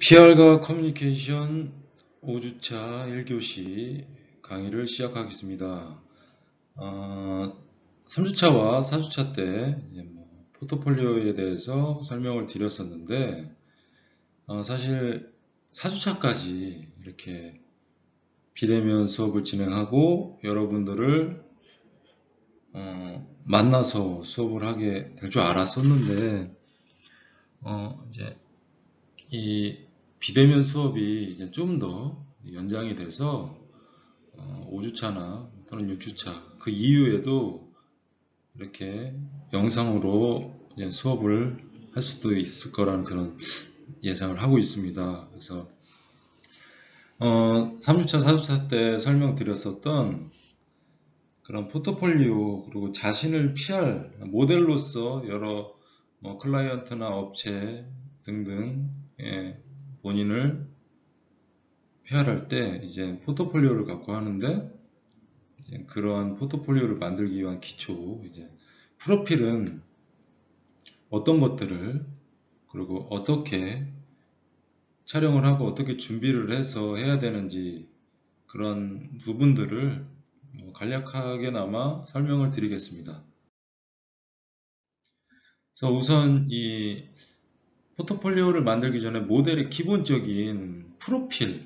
PR과 커뮤니케이션 5주차 1교시 강의를 시작하겠습니다. 3주차와 4주차 때 포트폴리오에 대해서 설명을 드렸었는데 사실 4주차까지 이렇게 비대면 수업을 진행하고 여러분들을 만나서 수업을 하게 될 줄 알았었는데 이제 이 비대면 수업이 이제 좀 더 연장이 돼서 5주차나 또는 6주차 그 이후에도 이렇게 영상으로 이제 수업을 할 수도 있을 거라는 그런 예상을 하고 있습니다. 그래서 3주차, 4주차 때 설명드렸었던 그런 포트폴리오 그리고 자신을 PR 모델로서 여러 클라이언트나 업체 등등 본인을 PR할 때 이제 포트폴리오를 갖고 하는데 그러한 포트폴리오를 만들기 위한 기초 이제 프로필은 어떤 것들을 그리고 어떻게 촬영을 하고 어떻게 준비를 해서 해야 되는지 그런 부분들을 간략하게나마 설명을 드리겠습니다. 그래서 우선 이 포트폴리오를 만들기 전에 모델의 기본적인 프로필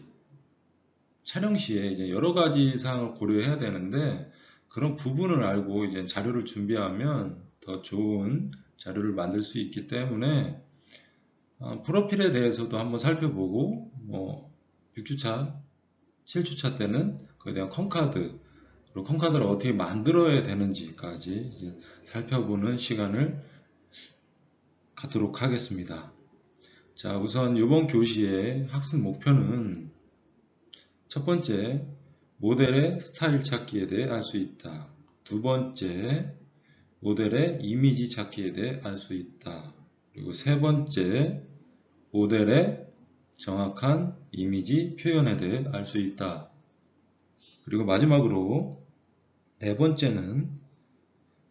촬영 시에 이제 여러 가지 사항을 고려해야 되는데 그런 부분을 알고 이제 자료를 준비하면 더 좋은 자료를 만들 수 있기 때문에 프로필에 대해서도 한번 살펴보고 6주차, 7주차 때는 그에 대한 컴카드 그리고 컴카드를 어떻게 만들어야 되는지까지 이제 살펴보는 시간을 갖도록 하겠습니다. 자, 우선 이번 교시의 학습 목표는 첫 번째, 모델의 스타일 찾기에 대해 알 수 있다. 두 번째, 모델의 이미지 찾기에 대해 알 수 있다. 그리고 세 번째, 모델의 정확한 이미지 표현에 대해 알 수 있다. 그리고 마지막으로 네 번째는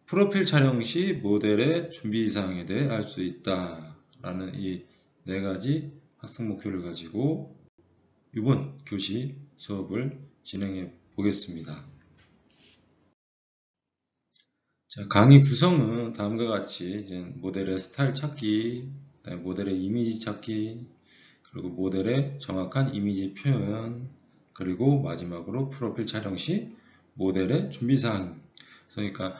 프로필 촬영 시 모델의 준비사항에 대해 알 수 있다. 라는 이 네 가지 학습 목표를 가지고 이번 교시 수업을 진행해 보겠습니다. 자, 강의 구성은 다음과 같이 이제 모델의 스타일 찾기, 모델의 이미지 찾기, 그리고 모델의 정확한 이미지 표현, 그리고 마지막으로 프로필 촬영 시 모델의 준비사항. 그러니까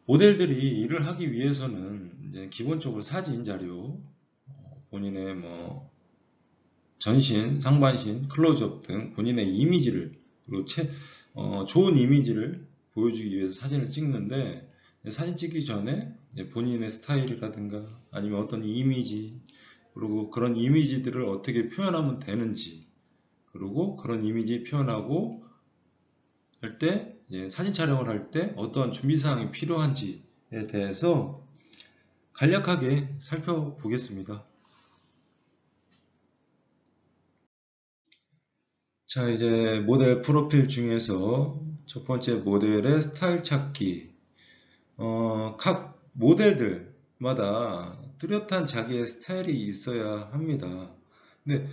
모델들이 일을 하기 위해서는 이제 기본적으로 사진 자료, 본인의 전신, 상반신, 클로즈업 등 본인의 이미지를 그리고 좋은 이미지를 보여주기 위해서 사진을 찍는데 사진 찍기 전에 본인의 스타일이라든가 아니면 어떤 이미지 그리고 그런 이미지들을 어떻게 표현하면 되는지 그리고 그런 이미지 표현하고 할 때 사진 촬영을 할 때 어떠한 준비사항이 필요한지에 대해서 간략하게 살펴보겠습니다. 자, 이제 모델 프로필 중에서 첫 번째 모델의 스타일 찾기. 각 모델들마다 뚜렷한 자기의 스타일이 있어야 합니다. 근데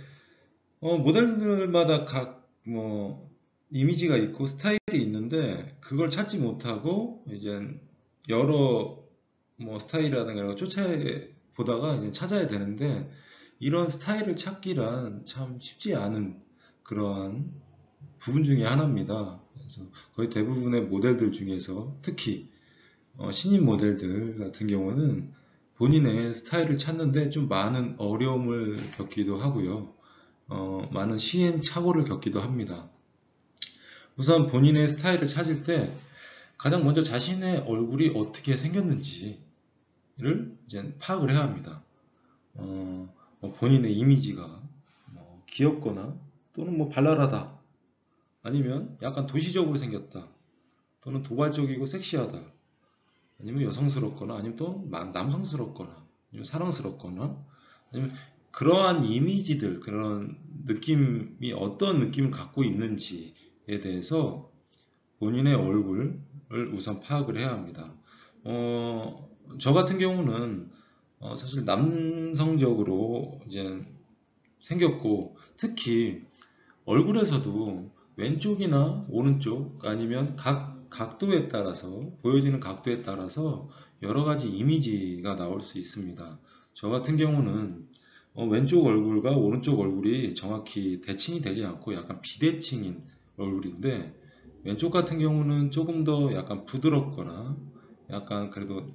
모델들마다 각 이미지가 있고 스타일이 있는데 그걸 찾지 못하고 이제 여러 스타일이라든가 이런 거 쫓아보다가 이제 찾아야 되는데 이런 스타일을 찾기란 참 쉽지 않은 그러한 부분 중에 하나입니다. 그래서 거의 대부분의 모델들 중에서 특히 신인 모델들 같은 경우는 본인의 스타일을 찾는데 좀 많은 어려움을 겪기도 하고요. 많은 시행착오를 겪기도 합니다. 우선 본인의 스타일을 찾을 때 가장 먼저 자신의 얼굴이 어떻게 생겼는지를 이제 파악을 해야 합니다. 본인의 이미지가 귀엽거나 또는 발랄하다 아니면 약간 도시적으로 생겼다 또는 도발적이고 섹시하다 아니면 여성스럽거나 아니면 또 남성스럽거나 아니면 사랑스럽거나 아니면 그러한 이미지들 그런 느낌이 어떤 느낌을 갖고 있는지에 대해서 본인의 얼굴을 우선 파악을 해야 합니다. 저 같은 경우는 사실 남성적으로 이제 생겼고, 특히 얼굴에서도 왼쪽이나 오른쪽 아니면 각도에 따라서 보여지는 각도에 따라서 여러 가지 이미지가 나올 수 있습니다. 저 같은 경우는 왼쪽 얼굴과 오른쪽 얼굴이 정확히 대칭이 되지 않고 약간 비대칭인 얼굴인데, 왼쪽 같은 경우는 조금 더 약간 부드럽거나 약간 그래도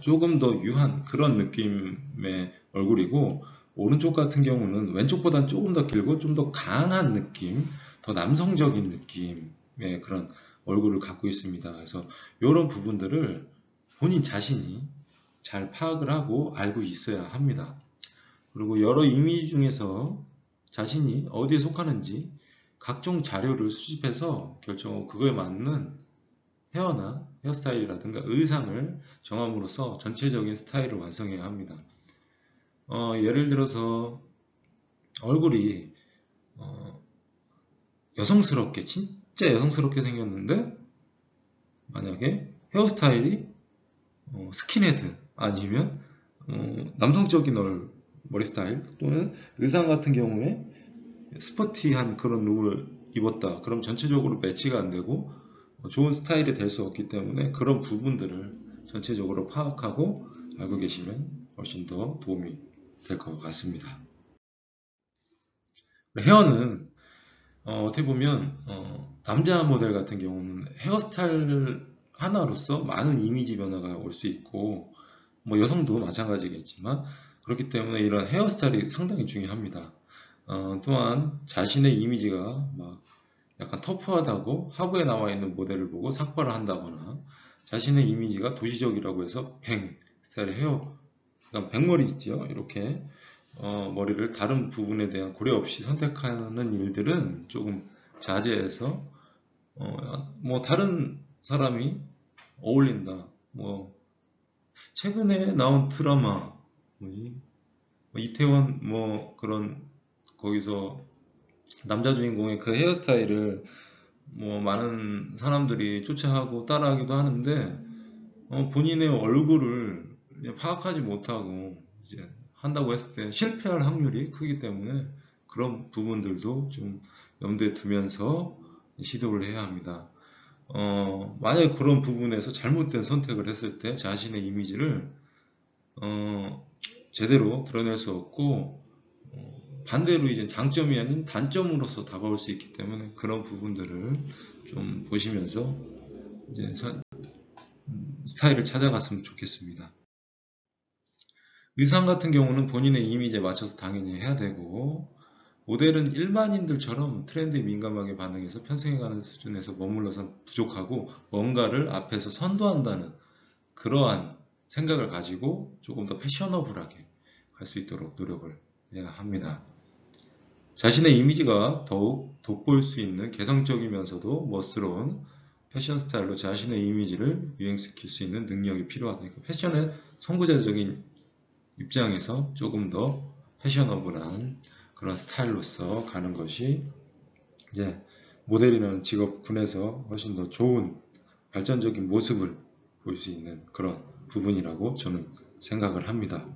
조금 더 유한 그런 느낌의 얼굴이고, 오른쪽 같은 경우는 왼쪽보다는 조금 더 길고 좀 더 강한 느낌, 더 남성적인 느낌의 그런 얼굴을 갖고 있습니다. 그래서 이런 부분들을 본인 자신이 잘 파악을 하고 알고 있어야 합니다. 그리고 여러 이미지 중에서 자신이 어디에 속하는지 각종 자료를 수집해서 결정 그거에 맞는 헤어나 헤어스타일이라든가 의상을 정함으로써 전체적인 스타일을 완성해야 합니다. 예를 들어서 얼굴이 여성스럽게, 진짜 여성스럽게 생겼는데 만약에 헤어스타일이 스킨헤드 아니면 남성적인 머리 스타일 또는 의상 같은 경우에 스포티한 그런 룩을 입었다. 그럼 전체적으로 매치가 안 되고 좋은 스타일이 될 수 없기 때문에 그런 부분들을 전체적으로 파악하고 알고 계시면 훨씬 더 도움이 될 것 같습니다. 헤어는 어떻게 보면 남자 모델 같은 경우는 헤어스타일 하나로서 많은 이미지 변화가 올 수 있고, 여성도 마찬가지겠지만 그렇기 때문에 이런 헤어스타일이 상당히 중요합니다. 또한 자신의 이미지가 막 약간 터프하다고 하부에 나와 있는 모델을 보고 삭발을 한다거나, 자신의 이미지가 도시적이라고 해서 뱅 스타일의 헤어, 그러니까 백머리 있죠. 이렇게 머리를 다른 부분에 대한 고려 없이 선택하는 일들은 조금 자제해서 다른 사람이 어울린다. 최근에 나온 드라마 뭐지? 이태원 그런 거기서 남자 주인공의 그 헤어스타일을 많은 사람들이 쫓아하고 따라하기도 하는데 본인의 얼굴을 파악하지 못하고 이제 한다고 했을 때 실패할 확률이 크기 때문에 그런 부분들도 좀 염두에 두면서 시도를 해야 합니다. 만약에 그런 부분에서 잘못된 선택을 했을 때 자신의 이미지를 제대로 드러낼 수 없고 반대로 이제 장점이 아닌 단점으로서 다가올 수 있기 때문에 그런 부분들을 좀 보시면서 이제 스타일을 찾아갔으면 좋겠습니다. 의상 같은 경우는 본인의 이미지에 맞춰서 당연히 해야 되고, 모델은 일반인들처럼 트렌드에 민감하게 반응해서 편승해가는 수준에서 머물러선 부족하고 뭔가를 앞에서 선도한다는 그러한 생각을 가지고 조금 더 패셔너블하게 갈 수 있도록 노력을 해야 합니다. 자신의 이미지가 더욱 돋보일 수 있는 개성적이면서도 멋스러운 패션 스타일로 자신의 이미지를 유행시킬 수 있는 능력이 필요하다. 패션의 선구자적인 입장에서 조금 더 패셔너블한 그런 스타일로서 가는 것이 이제 모델이라는 직업군에서 훨씬 더 좋은 발전적인 모습을 볼 수 있는 그런 부분이라고 저는 생각을 합니다.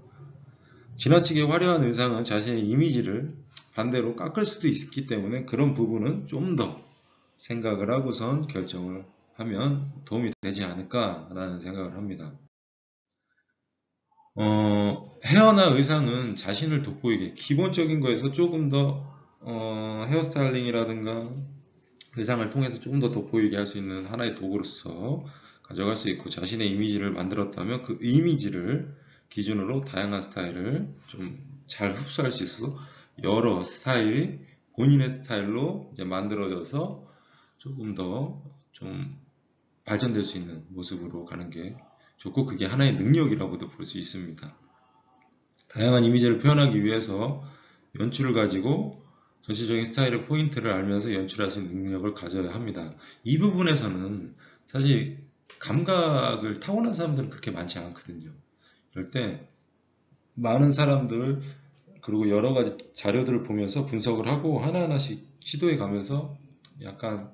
지나치게 화려한 의상은 자신의 이미지를 반대로 깎을 수도 있기 때문에 그런 부분은 좀 더 생각을 하고선 결정을 하면 도움이 되지 않을까라는 생각을 합니다. 헤어나 의상은 자신을 돋보이게 기본적인 거에서 조금 더 헤어스타일링이라든가 의상을 통해서 조금 더 돋보이게 할 수 있는 하나의 도구로서 가져갈 수 있고, 자신의 이미지를 만들었다면 그 이미지를 기준으로 다양한 스타일을 좀 잘 흡수할 수 있어서 여러 스타일이 본인의 스타일로 이제 만들어져서 조금 더 좀 발전될 수 있는 모습으로 가는 게 좋고, 그게 하나의 능력이라고도 볼 수 있습니다. 다양한 이미지를 표현하기 위해서 연출을 가지고 전체적인 스타일의 포인트를 알면서 연출할 수 있는 능력을 가져야 합니다. 이 부분에서는 사실 감각을 타고난 사람들은 그렇게 많지 않거든요. 그럴 때 많은 사람들 그리고 여러 가지 자료들을 보면서 분석을 하고 하나하나씩 시도해 가면서 약간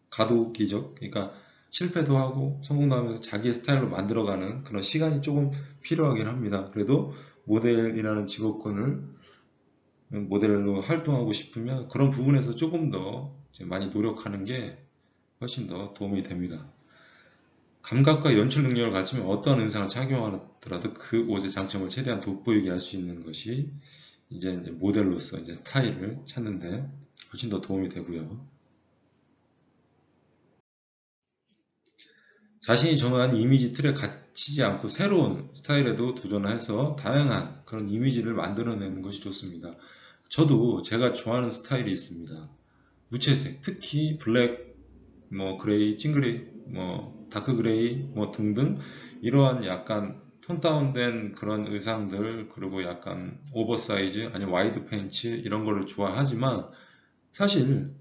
가도기적, 그러니까 실패도 하고 성공도 하면서 자기의 스타일로 만들어가는 그런 시간이 조금 필요하긴 합니다. 그래도 모델이라는 직업군을 모델로 활동하고 싶으면 그런 부분에서 조금 더 이제 많이 노력하는 게 훨씬 더 도움이 됩니다. 감각과 연출 능력을 갖추면 어떤 의상을 착용하더라도 그 옷의 장점을 최대한 돋보이게 할 수 있는 것이 이제 모델로서 이제 스타일을 찾는데 훨씬 더 도움이 되고요. 자신이 정한 이미지 틀에 갇히지 않고 새로운 스타일에도 도전해서 다양한 그런 이미지를 만들어내는 것이 좋습니다. 저도 제가 좋아하는 스타일이 있습니다. 무채색, 특히 블랙, 그레이, 찡그레이, 다크 그레이, 등등 이러한 약간 톤 다운된 그런 의상들, 그리고 약간 오버사이즈 아니면 와이드 팬츠 이런 거를 좋아하지만 사실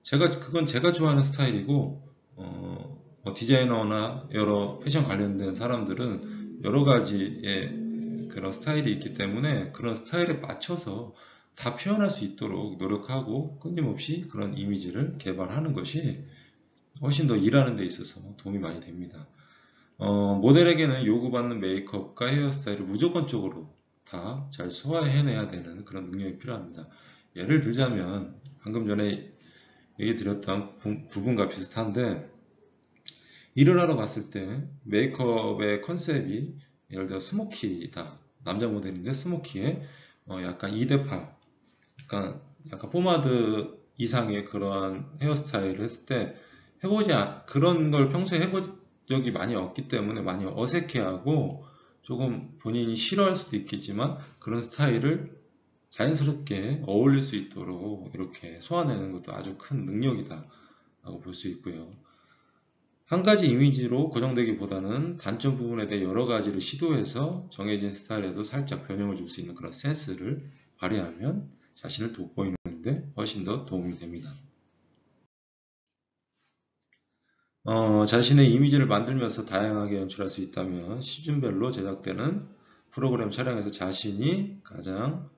그건 제가 좋아하는 스타일이고 디자이너나 여러 패션 관련된 사람들은 여러 가지의 그런 스타일이 있기 때문에 그런 스타일에 맞춰서 다 표현할 수 있도록 노력하고 끊임없이 그런 이미지를 개발하는 것이 훨씬 더 일하는 데 있어서 도움이 많이 됩니다. 모델에게는 요구받는 메이크업과 헤어스타일을 무조건적으로 다 잘 소화해내야 되는 그런 능력이 필요합니다. 예를 들자면 방금 전에 얘기 드렸던 부분과 비슷한데 일을 하러 갔을 때 메이크업의 컨셉이 예를 들어 스모키다. 남자 모델인데 스모키에 약간 2대8 약간 포마드 이상의 그러한 헤어스타일을 했을 때 그런 걸 평소에 해본 적이 많이 없기 때문에 많이 어색해하고 조금 본인이 싫어할 수도 있겠지만 그런 스타일을 자연스럽게 어울릴 수 있도록 이렇게 소화내는 것도 아주 큰 능력이다 라고 볼 수 있고요. 한 가지 이미지로 고정되기보다는 단점 부분에 대해 여러 가지를 시도해서 정해진 스타일에도 살짝 변형을 줄 수 있는 그런 센스를 발휘하면 자신을 돋보이는데 훨씬 더 도움이 됩니다. 자신의 이미지를 만들면서 다양하게 연출할 수 있다면 시즌별로 제작되는 프로그램 촬영에서 자신이 가장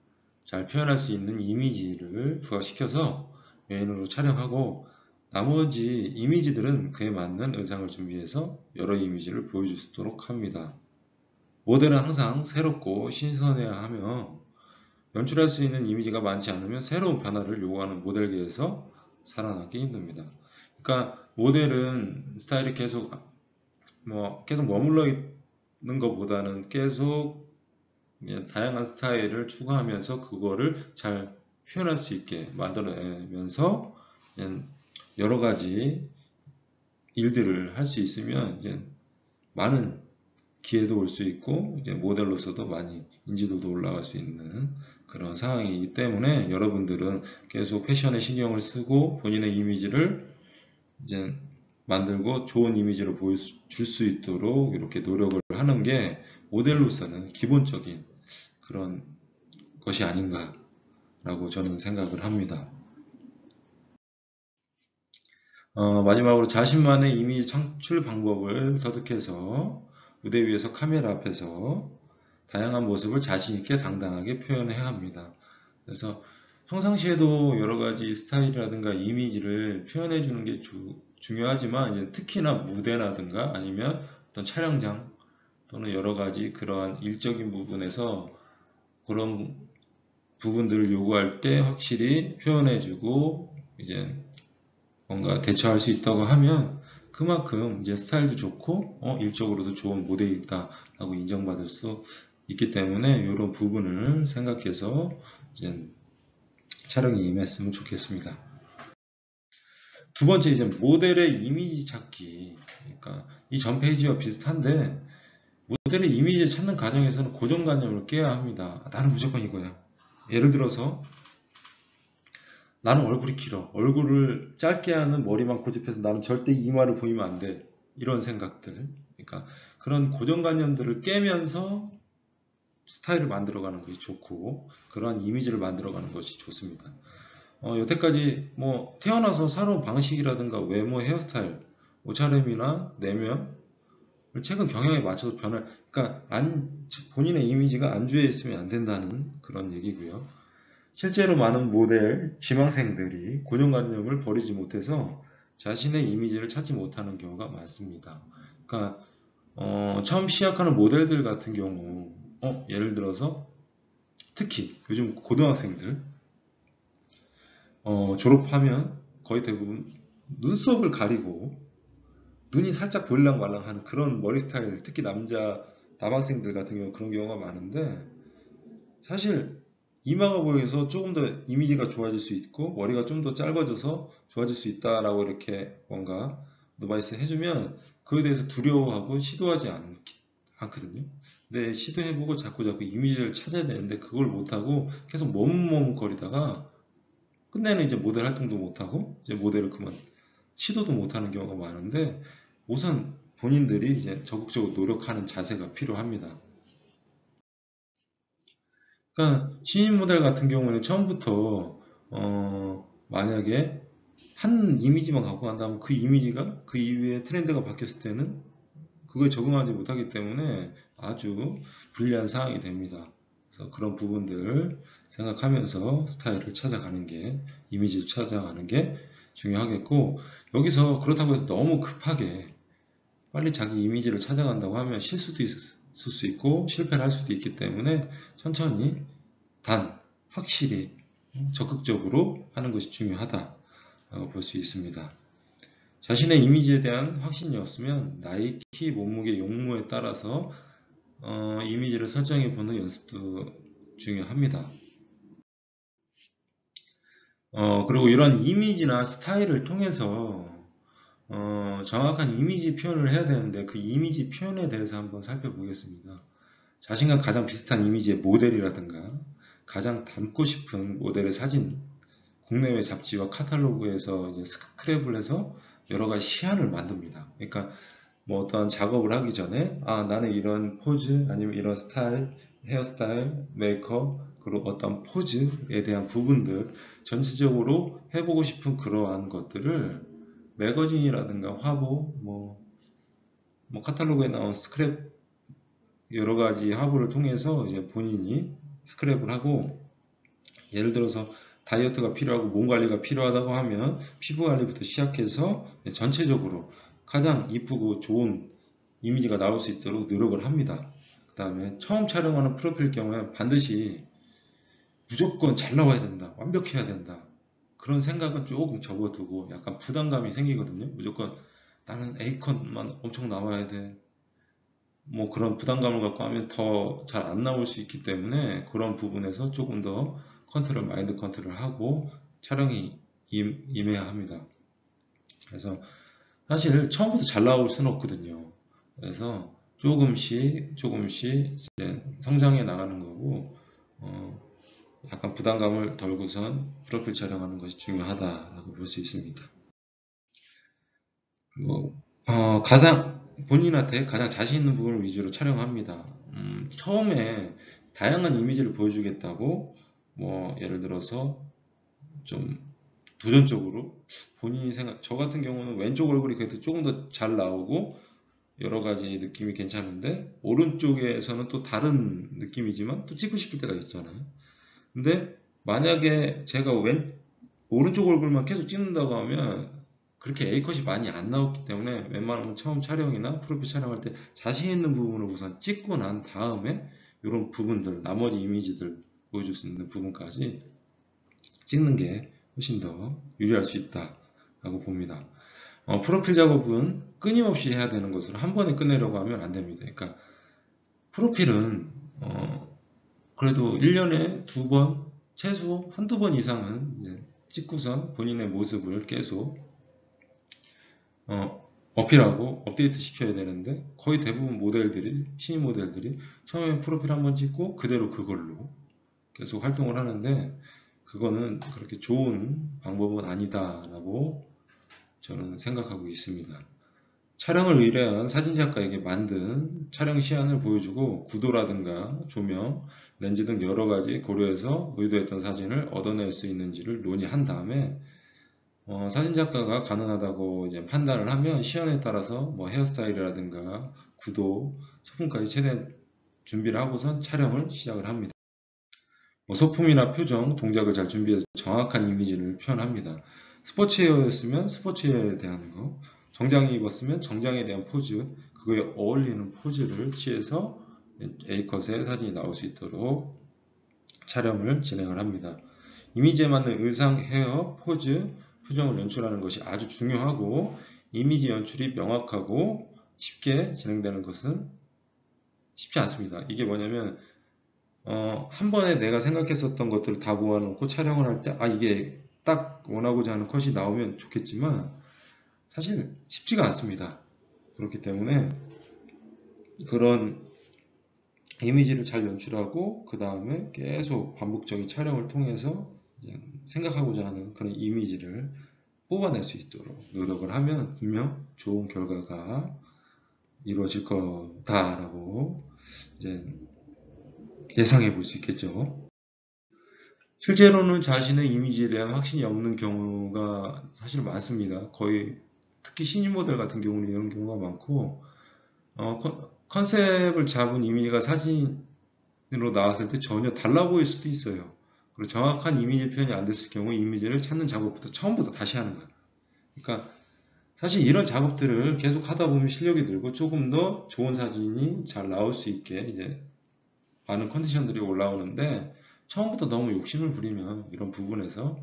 잘 표현할 수 있는 이미지를 부각시켜서 메인으로 촬영하고 나머지 이미지들은 그에 맞는 의상을 준비해서 여러 이미지를 보여줄 수 있도록 합니다. 모델은 항상 새롭고 신선해야 하며 연출할 수 있는 이미지가 많지 않으면 새로운 변화를 요구하는 모델계에서 살아남기 힘듭니다. 그러니까 모델은 스타일이 계속 머물러 있는 것보다는 계속 다양한 스타일을 추구하면서 그거를 잘 표현할 수 있게 만들어내면서 여러 가지 일들을 할 수 있으면 이제 많은 기회도 올 수 있고 이제 모델로서도 많이 인지도도 올라갈 수 있는 그런 상황이기 때문에 여러분들은 계속 패션에 신경을 쓰고 본인의 이미지를 이제 만들고 좋은 이미지를 보여줄 수 있도록 이렇게 노력을 하는 게 모델로서는 기본적인 그런 것이 아닌가라고 저는 생각을 합니다. 마지막으로 자신만의 이미지 창출 방법을 터득해서 무대 위에서 카메라 앞에서 다양한 모습을 자신있게 당당하게 표현해야 합니다. 그래서 평상시에도 여러 가지 스타일이라든가 이미지를 표현해 주는 게 중요하지만 이제 특히나 무대라든가 아니면 어떤 촬영장 또는 여러 가지 그러한 일적인 부분에서 그런 부분들을 요구할 때 확실히 표현해 주고 이제 뭔가 대처할 수 있다고 하면 그만큼 이제 스타일도 좋고 일적으로도 좋은 모델이다 라고 인정받을 수 있기 때문에 이런 부분을 생각해서 이제 촬영에 임했으면 좋겠습니다. 두 번째 이제 모델의 이미지 찾기. 그러니까 이 전 페이지와 비슷한데 모델의 이미지를 찾는 과정에서는 고정관념을 깨야 합니다. 나는 무조건 이거야. 예를 들어서 나는 얼굴이 길어. 얼굴을 짧게 하는 머리만 고집해서 나는 절대 이마를 보이면 안 돼. 이런 생각들. 그러니까 그런 고정관념들을 깨면서 스타일을 만들어가는 것이 좋고 그러한 이미지를 만들어가는 것이 좋습니다. 여태까지 태어나서 살아온 방식이라든가 외모, 헤어스타일, 옷차림이나 내면을 최근 경향에 맞춰서 그러니까 본인의 이미지가 안주해 있으면 안 된다는 그런 얘기고요. 실제로 많은 모델, 지망생들이 고정관념을 버리지 못해서 자신의 이미지를 찾지 못하는 경우가 많습니다. 그러니까 처음 시작하는 모델들 같은 경우 예를 들어서 특히 요즘 고등학생들 졸업하면 거의 대부분 눈썹을 가리고 눈이 살짝 보일랑말랑 하는 그런 머리 스타일, 특히 남학생들 같은 경우 그런 경우가 많은데, 사실 이마가 보여서 조금 더 이미지가 좋아질 수 있고 머리가 좀 더 짧아져서 좋아질 수 있다라고 이렇게 뭔가 어드바이스 해주면 그에 대해서 두려워하고 시도하지 않거든요. 근데 시도해보고 자꾸 이미지를 찾아야 되는데 그걸 못하고 계속 머뭇머뭇거리다가 끝내는 이제 모델 활동도 못하고 이제 모델을 그만 시도도 못하는 경우가 많은데, 우선 본인들이 이제 적극적으로 노력하는 자세가 필요합니다. 그러니까 신인 모델 같은 경우는 처음부터 만약에 한 이미지만 갖고 간다면 그 이미지가 그 이후에 트렌드가 바뀌었을 때는 그거에 적응하지 못하기 때문에 아주 불리한 상황이 됩니다. 그래서 그런 부분들 생각하면서 스타일을 찾아가는 게, 이미지를 찾아가는 게 중요하겠고, 여기서 그렇다고 해서 너무 급하게 빨리 자기 이미지를 찾아간다고 하면 실수도 있을 수 있고 실패를 할 수도 있기 때문에 천천히 단 확실히 적극적으로 하는 것이 중요하다고 볼 수 있습니다. 자신의 이미지에 대한 확신이 없으면 나이, 키, 몸무게, 용모에 따라서 이미지를 설정해 보는 연습도 중요합니다. 그리고 이런 이미지나 스타일을 통해서 정확한 이미지 표현을 해야 되는데, 그 이미지 표현에 대해서 한번 살펴보겠습니다. 자신과 가장 비슷한 이미지의 모델이라든가 가장 닮고 싶은 모델의 사진, 국내외 잡지와 카탈로그에서 이제 스크랩을 해서 여러 가지 시안을 만듭니다. 그러니까 뭐 어떤 작업을 하기 전에 나는 이런 포즈 아니면 이런 스타일, 헤어스타일, 메이크업, 그리고 어떤 포즈에 대한 부분들 전체적으로 해보고 싶은 그러한 것들을 매거진이라든가 화보, 뭐 카탈로그에 나온 스크랩 여러 가지 화보를 통해서 이제 본인이 스크랩을 하고, 예를 들어서 다이어트가 필요하고 몸 관리가 필요하다고 하면 피부 관리부터 시작해서 전체적으로 가장 이쁘고 좋은 이미지가 나올 수 있도록 노력을 합니다. 그 다음에 처음 촬영하는 프로필 경우에 반드시 무조건 잘 나와야 된다, 완벽해야 된다, 그런 생각은 조금 접어두고 약간 부담감이 생기거든요. 무조건 나는 A컷만 엄청 나와야 돼, 뭐 그런 부담감을 갖고 하면 더 잘 안 나올 수 있기 때문에 그런 부분에서 조금 더 마인드 컨트롤 하고 촬영이 임해야 합니다. 그래서 사실 처음부터 잘 나올 수는 없거든요. 그래서 조금씩 이제 성장해 나가는 거고, 약간 부담감을 덜고선 프로필 촬영하는 것이 중요하다라고 볼 수 있습니다. 그리고 본인한테 가장 자신 있는 부분을 위주로 촬영합니다. 처음에 다양한 이미지를 보여주겠다고 뭐 예를 들어서 좀 도전적으로 본인이 저 같은 경우는 왼쪽 얼굴이 그래도 조금 더 잘 나오고 여러 가지 느낌이 괜찮은데, 오른쪽에서는 또 다른 느낌이지만 또 찍고 싶을 때가 있잖아요. 근데 만약에 제가 오른쪽 얼굴만 계속 찍는다고 하면 그렇게 A컷이 많이 안 나왔기 때문에 웬만하면 처음 촬영이나 프로필 촬영할 때 자신 있는 부분을 우선 찍고 난 다음에 이런 부분들, 나머지 이미지들 보여줄 수 있는 부분까지 찍는 게 훨씬 더 유리할 수 있다라고 봅니다. 프로필 작업은 끊임없이 해야 되는 것으로 한 번에 끝내려고 하면 안 됩니다. 그러니까 프로필은 그래도 1년에 2번, 최소 한두 번 이상은 이제 찍고선 본인의 모습을 계속 어필하고 업데이트 시켜야 되는데, 거의 대부분 신인 모델들이 처음에 프로필 한번 찍고 그대로 그걸로 계속 활동을 하는데, 그거는 그렇게 좋은 방법은 아니다라고 저는 생각하고 있습니다. 촬영을 의뢰한 사진작가에게 만든 촬영 시안을 보여주고 구도라든가 조명, 렌즈 등 여러 가지 고려해서 의도했던 사진을 얻어낼 수 있는지를 논의한 다음에 사진작가가 가능하다고 이제 판단을 하면 시안에 따라서 뭐 헤어스타일이라든가 구도, 소품까지 최대한 준비를 하고선 촬영을 시작을 합니다. 소품이나 표정, 동작을 잘 준비해서 정확한 이미지를 표현합니다. 스포츠웨어였으면 스포츠웨어에 대한 거, 정장이 입었으면 정장에 대한 포즈, 그거에 어울리는 포즈를 취해서 A컷의 사진이 나올 수 있도록 촬영을 진행을 합니다. 이미지에 맞는 의상, 헤어, 포즈, 표정을 연출하는 것이 아주 중요하고 이미지 연출이 명확하고 쉽게 진행되는 것은 쉽지 않습니다. 이게 뭐냐면 한 번에 내가 생각했었던 것들을 다 모아놓고 촬영을 할 때 이게 딱 원하고자 하는 컷이 나오면 좋겠지만 사실 쉽지가 않습니다. 그렇기 때문에 그런 이미지를 잘 연출하고 그 다음에 계속 반복적인 촬영을 통해서 생각하고자 하는 그런 이미지를 뽑아낼 수 있도록 노력을 하면 분명 좋은 결과가 이루어질 거다라고 이제 예상해 볼 수 있겠죠. 실제로는 자신의 이미지에 대한 확신이 없는 경우가 사실 많습니다. 거의 특히 신인 모델 같은 경우는 이런 경우가 많고 컨셉을 잡은 이미지가 사진으로 나왔을 때 전혀 달라 보일 수도 있어요. 그리고 정확한 이미지 표현이 안 됐을 경우 이미지를 찾는 작업부터 처음부터 다시 하는 거예요. 그러니까 사실 이런 작업들을 계속 하다 보면 실력이 늘고 조금 더 좋은 사진이 잘 나올 수 있게 이제 많은 컨디션들이 올라오는데 처음부터 너무 욕심을 부리면 이런 부분에서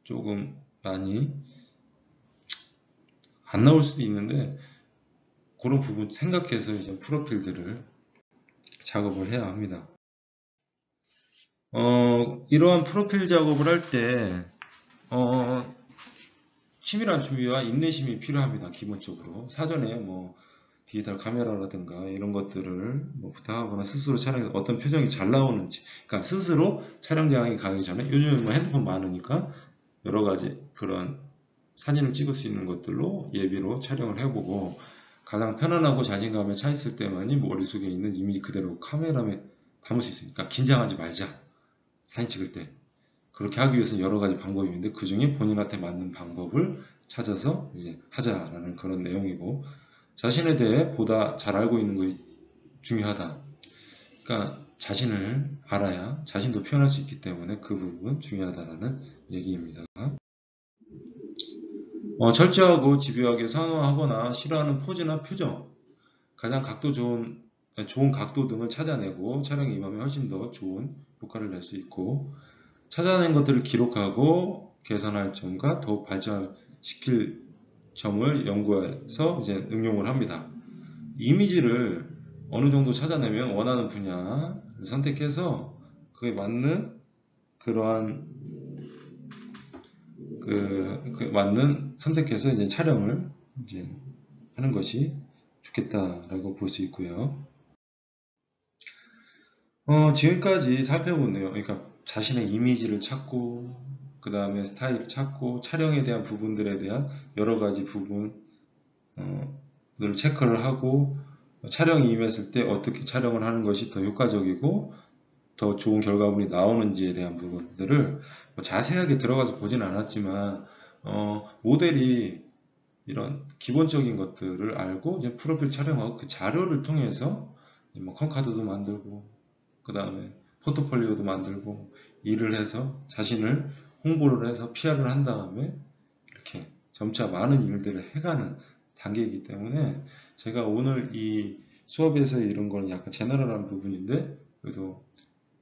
조금 많이 안 나올 수도 있는데 그런 부분 생각해서 이제 프로필들을 작업을 해야 합니다. 이러한 프로필 작업을 할 때 치밀한 준비와 인내심이 필요합니다. 기본적으로 사전에 뭐 디지털 카메라라든가 이런 것들을 뭐 부탁하거나 스스로 촬영해서 어떤 표정이 잘 나오는지, 그러니까 스스로 촬영장에 가기 전에 요즘은 뭐 핸드폰 많으니까 여러 가지 그런 사진을 찍을 수 있는 것들로 예비로 촬영을 해보고 가장 편안하고 자신감에 차 있을 때만이 머릿속에 있는 이미지 그대로 카메라에 담을 수 있으니까 긴장하지 말자. 사진 찍을 때 그렇게 하기 위해서는 여러 가지 방법이 있는데 그 중에 본인한테 맞는 방법을 찾아서 이제 하자라는 그런 내용이고 자신에 대해 보다 잘 알고 있는 것이 중요하다. 그러니까 자신을 알아야 자신도 표현할 수 있기 때문에 그 부분 중요하다라는 얘기입니다. 철저하고 집요하게 선호하거나 싫어하는 포즈나 표정, 가장 좋은 각도 등을 찾아내고 촬영에 임하면 훨씬 더 좋은 효과를 낼 수 있고 찾아낸 것들을 기록하고 개선할 점과 더욱 발전시킬 점을 연구해서 이제 응용을 합니다. 이미지를 어느 정도 찾아내면 원하는 분야를 선택해서 그에 맞는 그러한 맞는 선택해서 이제 촬영을 이제 하는 것이 좋겠다라고 볼 수 있고요. 지금까지 살펴본 내용, 그러니까 자신의 이미지를 찾고, 그 다음에 스타일을 찾고, 촬영에 대한 부분들에 대한 여러 가지 부분을 체크를 하고, 촬영이 임했을 때 어떻게 촬영을 하는 것이 더 효과적이고, 더 좋은 결과물이 나오는지에 대한 부분들을 자세하게 들어가서 보지는 않았지만, 모델이 이런 기본적인 것들을 알고, 이제 프로필 촬영하고 그 자료를 통해서 뭐 컴카드도 만들고, 그 다음에 포트폴리오도 만들고 일을 해서 자신을 홍보를 해서 PR을 한 다음에 이렇게 점차 많은 일들을 해가는 단계이기 때문에 제가 오늘 이 수업에서 이런 거는 약간 제너럴한 부분인데 그래도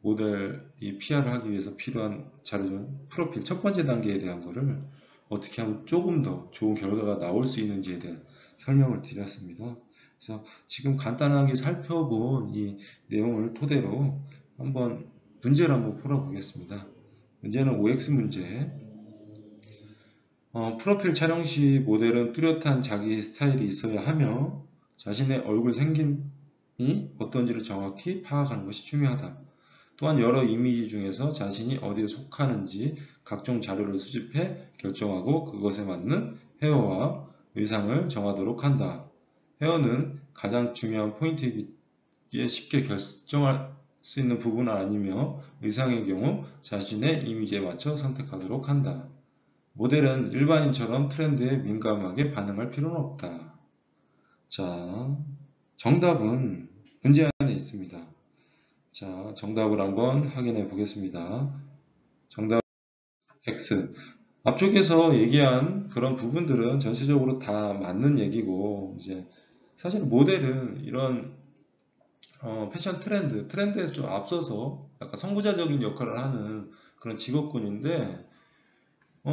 모델이 PR을 하기 위해서 필요한 자료 중 프로필 첫 번째 단계에 대한 거를 어떻게 하면 조금 더 좋은 결과가 나올 수 있는지에 대한 설명을 드렸습니다. 그래서 지금 간단하게 살펴본 이 내용을 토대로 한번 문제를 한번 풀어보겠습니다. 문제는 OX 문제. 프로필 촬영 시 모델은 뚜렷한 자기 스타일이 있어야 하며 자신의 얼굴 생김이 어떤지를 정확히 파악하는 것이 중요하다. 또한 여러 이미지 중에서 자신이 어디에 속하는지 각종 자료를 수집해 결정하고 그것에 맞는 헤어와 의상을 정하도록 한다. 헤어는 가장 중요한 포인트이기에 쉽게 결정할 수 있는 부분은 아니며 의상의 경우 자신의 이미지에 맞춰 선택하도록 한다. 모델은 일반인처럼 트렌드에 민감하게 반응할 필요는 없다. 자, 정답은 문제 안에 있습니다. 자, 정답을 한번 확인해 보겠습니다. 정답 X. 앞쪽에서 얘기한 그런 부분들은 전체적으로 다 맞는 얘기고, 이제 사실 모델은 이런 패션 트렌드에서 좀 앞서서 약간 선구자적인 역할을 하는 그런 직업군인데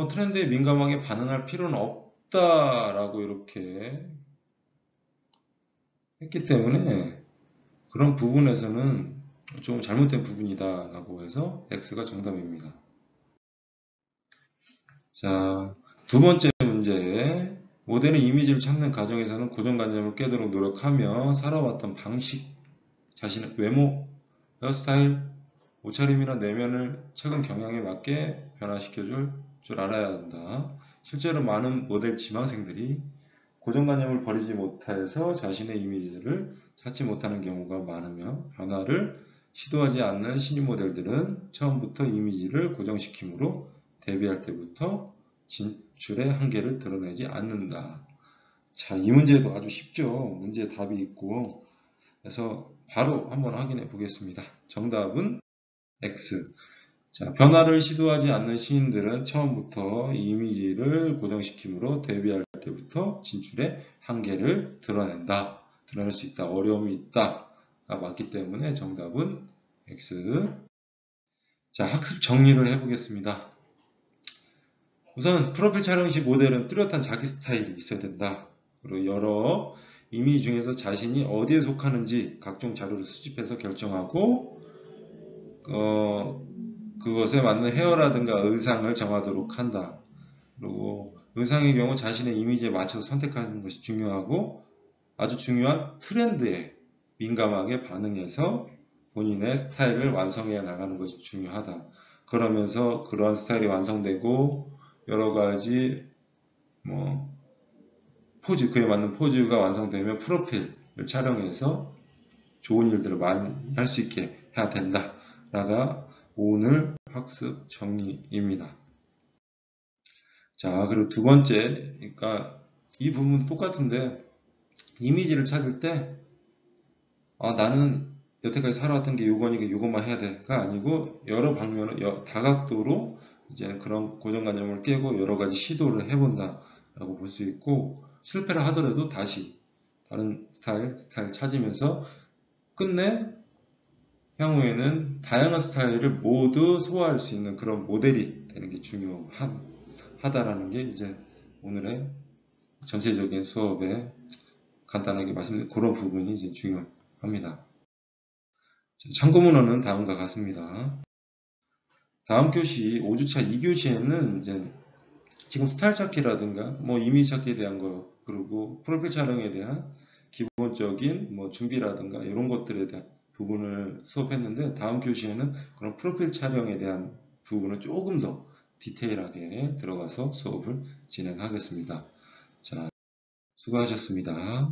트렌드에 민감하게 반응할 필요는 없다라고 이렇게 했기 때문에 그런 부분에서는 좀 잘못된 부분이다라고 해서 X가 정답입니다. 자, 두 번째 문제. 모델은 이미지를 찾는 과정에서는 고정관념을 깨도록 노력하며 살아왔던 방식, 자신의 외모, 헤어스타일, 옷차림이나 내면을 최근 경향에 맞게 변화시켜줄 줄 알아야 한다. 실제로 많은 모델 지망생들이 고정관념을 버리지 못해서 자신의 이미지를 찾지 못하는 경우가 많으며 변화를 시도하지 않는 신인 모델들은 처음부터 이미지를 고정시키므로 데뷔할 때부터 진출의 한계를 드러내지 않는다. 자, 이 문제도 아주 쉽죠. 문제에 답이 있고 그래서 바로 한번 확인해 보겠습니다. 정답은 X. 자, 변화를 시도하지 않는 시인들은 처음부터 이미지를 고정시키므로 데뷔할 때부터 진출의 한계를 드러낸다. 드러낼 수 있다. 어려움이 있다가 맞기 때문에 정답은 X. 자, 학습 정리를 해보겠습니다. 우선 프로필 촬영 시 모델은 뚜렷한 자기 스타일이 있어야 된다. 그리고 여러 이미지 중에서 자신이 어디에 속하는지 각종 자료를 수집해서 결정하고 그것에 맞는 헤어라든가 의상을 정하도록 한다. 그리고 의상의 경우 자신의 이미지에 맞춰서 선택하는 것이 중요하고 아주 중요한 트렌드에 민감하게 반응해서 본인의 스타일을 완성해 나가는 것이 중요하다. 그러면서 그러한 스타일이 완성되고 여러 가지 포즈, 그에 맞는 포즈가 완성되면 프로필을 촬영해서 좋은 일들을 많이 할 수 있게 해야 된다. 라가 오늘 학습 정리입니다. 자, 그리고 두 번째, 그러니까 이 부분도 똑같은데 이미지를 찾을 때 나는 여태까지 살아왔던 게 요거니까 요것만 해야 돼가 아니고 여러 방면을 다각도로 이제 그런 고정관념을 깨고 여러 가지 시도를 해본다라고 볼 수 있고 실패를 하더라도 다시 다른 스타일 찾으면서 끝내 향후에는 다양한 스타일을 모두 소화할 수 있는 그런 모델이 되는 게 중요하다라는 게 이제 오늘의 전체적인 수업에 간단하게 말씀드린 그런 부분이 이제 중요합니다. 참고 문헌은 다음과 같습니다. 다음 교시 5주차 2교시에는 이제 지금 스타일 찾기라든가 이미지 찾기에 대한 거 그리고 프로필 촬영에 대한 기본적인 준비라든가 이런 것들에 대한 부분을 수업했는데 다음 교시에는 그런 프로필 촬영에 대한 부분을 조금 더 디테일하게 들어가서 수업을 진행하겠습니다. 자, 수고하셨습니다.